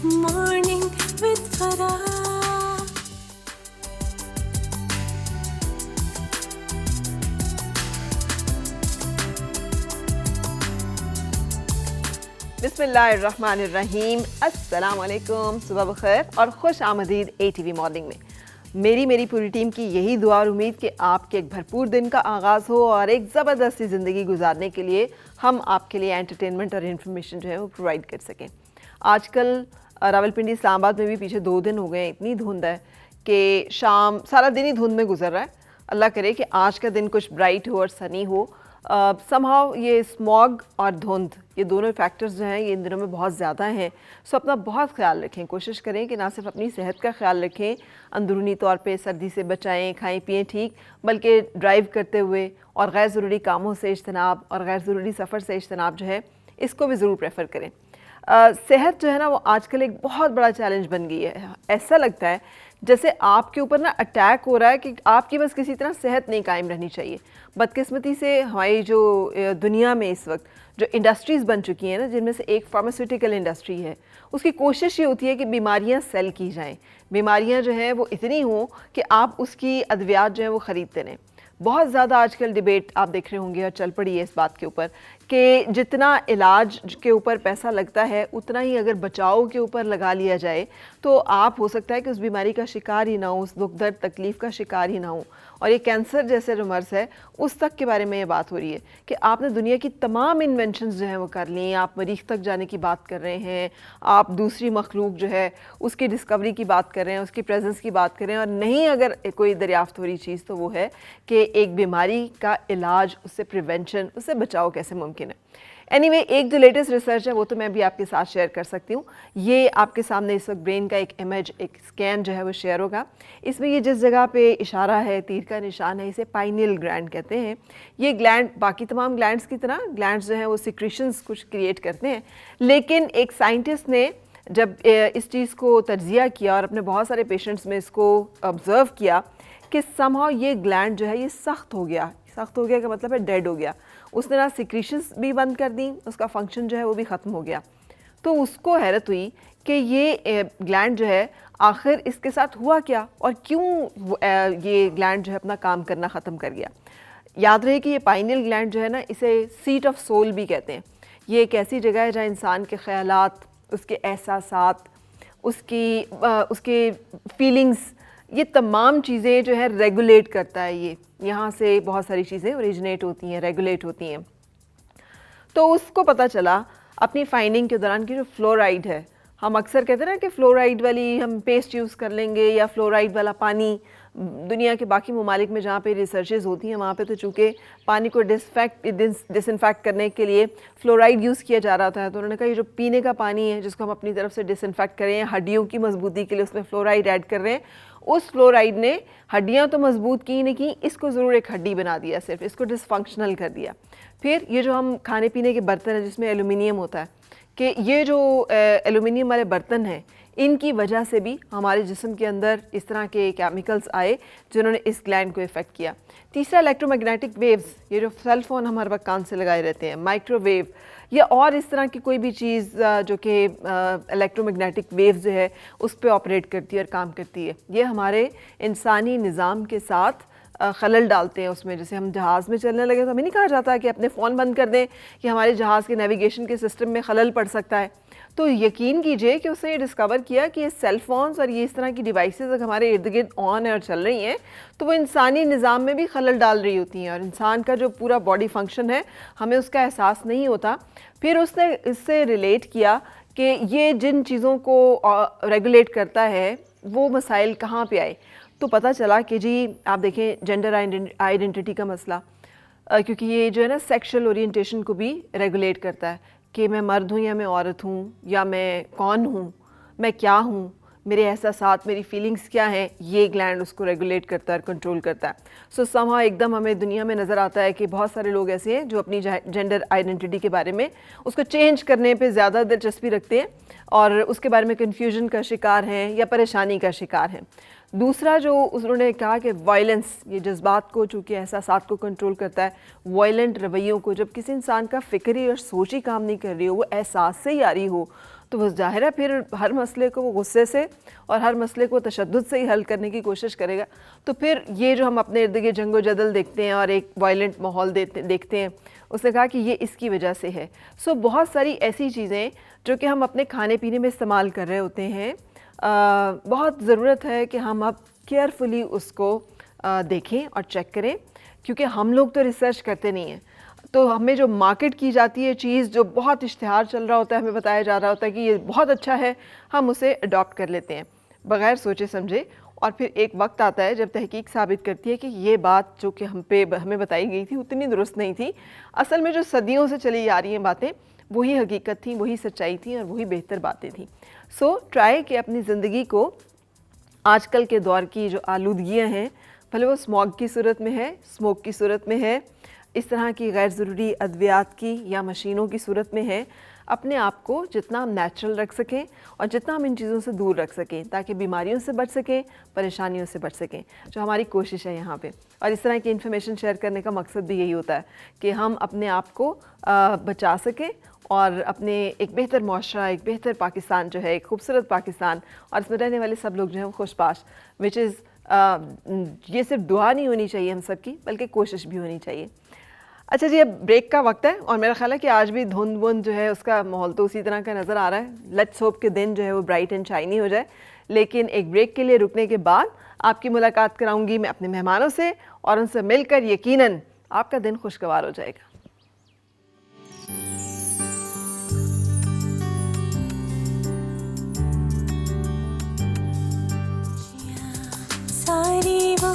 Morning with Farah. बिस्मिल्लाहिर्रहमानिर्रहीम, अस्सलाम वालेकुम, सुबह बखैर और खुश आमदीद ATV मॉर्निंग में। मेरी पूरी टीम की यही दुआ और उम्मीद कि आपके एक भरपूर दिन का आगाज़ हो और एक ज़बरदस्ती ज़िंदगी गुजारने के लिए हम आपके लिए एंटरटेनमेंट और इन्फॉर्मेशन जो है वो प्रोवाइड कर सकें। आजकल रावलपिंडी इस्लामाबाद में भी पीछे 2 दिन हो गए हैं, इतनी धुंध है कि शाम सारा दिन ही धुंध में गुजर रहा है। अल्लाह करे कि आज का दिन कुछ ब्राइट हो और सनी हो। समहाउ ये स्मॉग और धुंध, ये दोनों फैक्टर्स जो हैं ये इन दिनों में बहुत ज़्यादा हैं। सो अपना बहुत ख्याल रखें, कोशिश करें कि ना सिर्फ अपनी सेहत का ख्याल रखें, अंदरूनी तौर पे सर्दी से बचाएं, खाएं पिएं ठीक, बल्कि ड्राइव करते हुए और गैर ज़रूरी कामों से इज्तनाब और गैर ज़रूरी सफ़र से इज्तनाब जो है इसको भी ज़रूर प्रेफर करें। सेहत जो है ना वो आजकल एक बहुत बड़ा चैलेंज बन गई है। ऐसा लगता है जैसे आपके ऊपर ना अटैक हो रहा है कि आपकी बस किसी तरह सेहत नहीं कायम रहनी चाहिए। बदकिस्मती से हमारी जो दुनिया में इस वक्त जो इंडस्ट्रीज़ बन चुकी हैं ना, जिनमें से एक फार्मास्यूटिकल इंडस्ट्री है, उसकी कोशिश ये होती है कि बीमारियां सेल की जाएं। बीमारियां जो हैं वो इतनी हों कि आप उसकी अद्वियात जो है वो ख़रीदते रहें। बहुत ज़्यादा आजकल डिबेट आप देख रहे होंगे और चल पड़ी है इस बात के ऊपर कि जितना इलाज के ऊपर पैसा लगता है उतना ही अगर बचाव के ऊपर लगा लिया जाए तो आप हो सकता है कि उस बीमारी का शिकार ही ना हो, उस दुख दर्द तकलीफ़ का शिकार ही ना हो। और ये कैंसर जैसे जो मर्ज़ है उस तक के बारे में ये बात हो रही है कि आपने दुनिया की तमाम इन्वेंशंस जो हैं वो कर ली, आप मरीख़ तक जाने की बात कर रहे हैं, आप दूसरी मखलूक जो है उसकी डिस्कवरी की बात कर रहे हैं, उसकी प्रेजेंस की बात कर रहे हैं, और नहीं अगर कोई दरियाफ्त हो रही चीज़ तो वो है कि एक बीमारी का इलाज, उससे प्रिवेंशन, उससे बचाव कैसे मुमकिन है। एनीवे, एक जो लेटेस्ट रिसर्च है वो तो मैं भी आपके साथ शेयर कर सकती हूँ। ये आपके सामने इस वक्त ब्रेन का एक इमेज, एक स्कैन जो है वो शेयर होगा। इसमें ये जिस जगह पे इशारा है, तीर का निशान है, इसे पाइनियल ग्लैंड कहते हैं। ये ग्लैंड बाकी तमाम ग्लैंड्स की तरह ग्लैंड्स जो हैं वो सिक्रीशंस कुछ क्रिएट करते हैं, लेकिन एक साइंटिस्ट ने जब इस चीज़ को तज्जिया किया और अपने बहुत सारे पेशेंट्स में इसको ऑब्ज़र्व किया कि समहाउ ये ग्लैंड जो है ये सख्त हो गया का मतलब है डेड हो गया। उसने ना सिक्रीशंस भी बंद कर दी, उसका फंक्शन जो है वो भी ख़त्म हो गया। तो उसको हैरत हुई कि ये ग्लैंड जो है आखिर इसके साथ हुआ क्या और क्यों ये ग्लैंड जो है अपना काम करना ख़त्म कर गया। याद रहे कि ये पाइनियल ग्लैंड जो है ना, इसे सीट ऑफ सोल भी कहते हैं। ये एक ऐसी जगह है जहाँ इंसान के ख़यालात, उसके एहसासात, उसके फीलिंग्स, ये तमाम चीज़ें जो है रेगुलेट करता है। ये यहाँ से बहुत सारी चीज़ें ओरिजिनेट होती हैं, रेगुलेट होती हैं। तो उसको पता चला अपनी फाइंडिंग के दौरान कि जो फ्लोराइड है, हम अक्सर कहते हैं ना कि फ़्लोराइड वाली हम पेस्ट यूज़ कर लेंगे या फ़्लोराइड वाला पानी। दुनिया के बाकी ममालिक में जहाँ पे रिसर्चेज होती हैं वहाँ पे तो चूँकि पानी को डिसइंफेक्ट करने के लिए फ़्लोराइड यूज़ किया जा रहा था, तो उन्होंने कहा ये जो पीने का पानी है जिसको हम अपनी तरफ से डिसइंफेक्ट करें, हड्डियों की मजबूती के लिए उसमें फ़्लोराइड ऐड कर रहे हैं, उस फ्लोराइड ने हड्डियाँ तो मजबूत की नहीं की, इसको ज़रूर एक हड्डी बना दिया, सिर्फ इसको डिसफंक्शनल कर दिया। फिर ये जो हम खाने पीने के बर्तन हैं जिसमें एल्यूमिनियम होता है, कि ये जो एल्यूमिनियम वाले बर्तन हैं इनकी वजह से भी हमारे जिस्म के अंदर इस तरह के केमिकल्स आए जिन्होंने इस ग्लैंड को इफ़ेक्ट किया। तीसरा, इलेक्ट्रोमैग्नेटिक वेव्स, ये जो सेल फ़ोन हम हर वक्त कान से लगाए रहते हैं, माइक्रोवेव या और इस तरह की कोई भी चीज़ जो कि इलेक्ट्रोमैग्नेटिक वेव्स जो है उस पर ऑपरेट करती है और काम करती है, ये हमारे इंसानी निज़ाम के साथ खलल डालते हैं उसमें। जैसे हम जहाज़ में चलने लगे तो हमें नहीं कहा जाता कि अपने फ़ोन बंद कर दें कि हमारे जहाज़ के नेविगेशन के सिस्टम में खलल पड़ सकता है। तो यकीन कीजिए कि उसने ये डिस्कवर किया कि ये सेल फोन्स और ये इस तरह की डिवाइसेस अगर हमारे इर्द गिर्द ऑन है और चल रही हैं तो वो इंसानी निज़ाम में भी खलल डाल रही होती हैं और इंसान का जो पूरा बॉडी फंक्शन है हमें उसका एहसास नहीं होता। फिर उसने इससे रिलेट किया कि ये जिन चीज़ों को रेगुलेट करता है वो मसाइल कहाँ पे आए। तो पता चला कि जी आप देखें जेंडर आइडेंटिटी का मसला, क्योंकि ये जो है ना सेक्शुअल ओरिएंटेशन को भी रेगुलेट करता है कि मैं मर्द हूँ या मैं औरत हूँ या मैं कौन हूँ, मैं क्या हूँ, मेरे एहसासात, मेरी फीलिंग्स क्या हैं, ये ग्लैंड उसको रेगुलेट करता है, कंट्रोल करता है। सो समहाउ एकदम हमें दुनिया में नज़र आता है कि बहुत सारे लोग ऐसे हैं जो अपनी जेंडर आइडेंटिटी के बारे में उसको चेंज करने पे ज़्यादा दिलचस्पी रखते हैं और उसके बारे में कन्फ्यूजन का शिकार हैं या परेशानी का शिकार हैं। दूसरा जो उन्होंने कहा कि वायलेंस, ये जज्बात को चूँकि एहसासात को कंट्रोल करता है, वायलेंट रवैयों को, जब किसी इंसान का फ़िक्री और सोच ही काम नहीं कर रही हो, वो एहसास से ही आ रही हो, تو وہ ظاہر ہے پھر ہر مسئلے کو وہ غصے سے اور ہر مسئلے کو تشدد سے ہی حل کرنے کی کوشش کرے گا. تو پھر یہ جو ہم اپنے ارد گرد جنگ و جدل دیکھتے ہیں اور ایک وائلنٹ ماحول دیکھتے ہیں, اس نے کہا کہ یہ اس کی وجہ سے ہے. سو بہت ساری ایسی چیزیں جو کہ ہم اپنے کھانے پینے میں استعمال کر رہے ہوتے ہیں, بہت ضرورت ہے کہ ہم اب کیئرفلی اس کو دیکھیں اور چیک کریں, کیونکہ ہم لوگ تو ریسرچ کرتے نہیں ہیں. تو ہمیں جو مارکیٹ کی جاتی ہے چیز, جو بہت اشتہار چل رہا ہوتا ہے, ہمیں بتایا جا رہا ہوتا ہے کہ یہ بہت اچھا ہے, ہم اسے اڈاپٹ کر لیتے ہیں بغیر سوچے سمجھے. اور پھر ایک وقت آتا ہے جب تحقیق ثابت کرتی ہے کہ یہ بات جو کہ ہمیں بتائی گئی تھی اتنی درست نہیں تھی. اصل میں جو صدیوں سے چلی آ رہی ہیں باتیں وہی حقیقت تھیں, وہی سچائی تھیں اور وہی بہتر باتیں تھیں. سو ٹرائی کہ اپنی زندگی کو آج کل کے دور کی جو آلودگیاں ہیں, بھلے وہ اسموگ کی صورت میں ہے, اسموک کی صورت میں ہے, اس طرح کی غیر ضروری ادویات کی یا مشینوں کی صورت میں ہے, اپنے آپ کو جتنا ہم نیچرل رکھ سکیں اور جتنا ہم ان چیزوں سے دور رکھ سکیں تاکہ بیماریوں سے بچ سکیں, پریشانیوں سے بچ سکیں, جو ہماری کوشش ہے یہاں پہ. اور اس طرح کی انفارمیشن شیئر کرنے کا مقصد بھی یہی ہوتا ہے کہ ہم اپنے آپ کو بچا سکیں اور اپنے ایک بہتر معاشرہ, ایک بہتر پاکستان جو ہے, ایک خوبصورت پاکستان, اور اس میں رہنے والے سب لوگ جو ہیں وہ خوش باش, وچ از یہ صرف دعا نہیں ہونی چاہیے ہم سب کی, بلکہ کوشش بھی ہونی چاہیے. اچھا جی, اب بریک کا وقت ہے اور میرا خیال ہے کہ آج بھی دھند وند جو ہے اس کا ماحول تو اسی طرح کا نظر آ رہا ہے. لیٹس ہوپ کہ دن جو ہے وہ برائٹ اینڈ شائنی ہو جائے. لیکن ایک بریک کے لیے رکنے کے بعد آپ کی ملاقات کراؤں گی میں اپنے مہمانوں سے, اور ان سے مل کر یقیناً آپ کا دن خوشگوار ہو جائے گا. ساری وہ